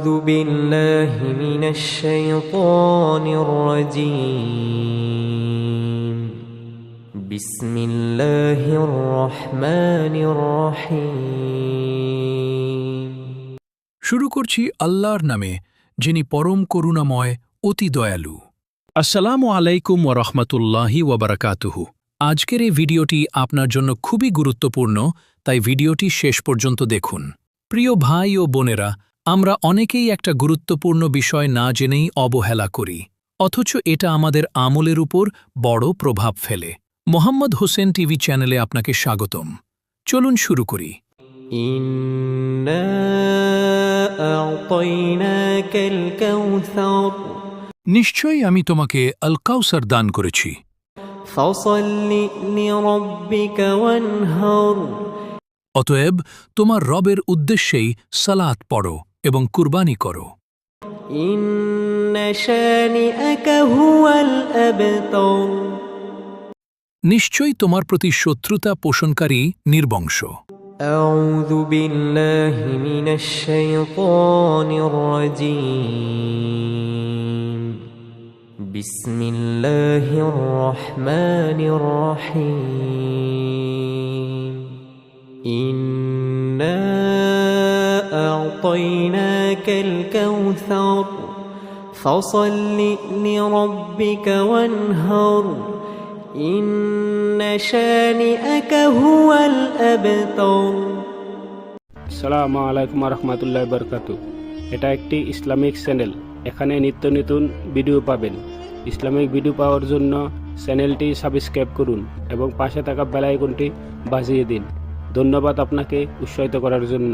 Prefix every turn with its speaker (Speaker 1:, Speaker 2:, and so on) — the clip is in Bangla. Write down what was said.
Speaker 1: أعوذ بالله من الشيطان الرجيم بسم الله الرحمن الرحيم
Speaker 2: শুরু করছি আল্লাহর নামে, যিনি পরম করুণাময়, অতি দয়ালু। আসসালামু আলাইকুম ওয়া রাহমাতুল্লাহি ওয়া বারাকাতুহু। আজকের এই ভিডিওটি আপনার জন্য খুবই গুরুত্বপূর্ণ, তাই ভিডিওটি শেষ পর্যন্ত দেখুন। প্রিয় ভাই ও বোনেরা, আমরা অনেকেই একটা গুরুত্বপূর্ণ বিষয় না জেনেই অবহেলা করি, অথচ এটা আমাদের আমলের উপর বড় প্রভাব ফেলে। মোহাম্মদ হোসেন টিভি চ্যানেলে আপনাকে স্বাগতম। চলুন শুরু করি।
Speaker 1: إنا أعطيناك الكوثر
Speaker 2: নিশ্চয়ই আমি তোমাকে আল কাউসার দান করেছি।
Speaker 1: فصل لربك وانهر
Speaker 2: অতএব তোমার রবের উদ্দেশ্যেই সালাত পড়ো এবং কুরবানি করো।
Speaker 1: إن شانئك هو الأبتر
Speaker 2: নিশ্চয়ই তোমার প্রতি শত্রুতা পোষণকারী নির্বংশ।
Speaker 1: أعوذ بالله من الشيطان الرجيم بسم الله الرحمن الرحيم إنا أعطيناك الكوثر فصل لربك وانهر إن شانئك هو الأبتر
Speaker 3: আসসালামু আলাইকুম রহমতুল্লাহ বরকাতু। এটা একটি ইসলামিক চ্যানেল। এখানে নিত্য নতুন ভিডিও পাবেন। ইসলামিক ভিডিও পাওয়ার জন্য চ্যানেলটি সাবস্ক্রাইব করুন এবং পাশে থাকা বেল আইকনটি বাজিয়ে দিন। ধন্যবাদ আপনাকে উৎসাহিত করার জন্য।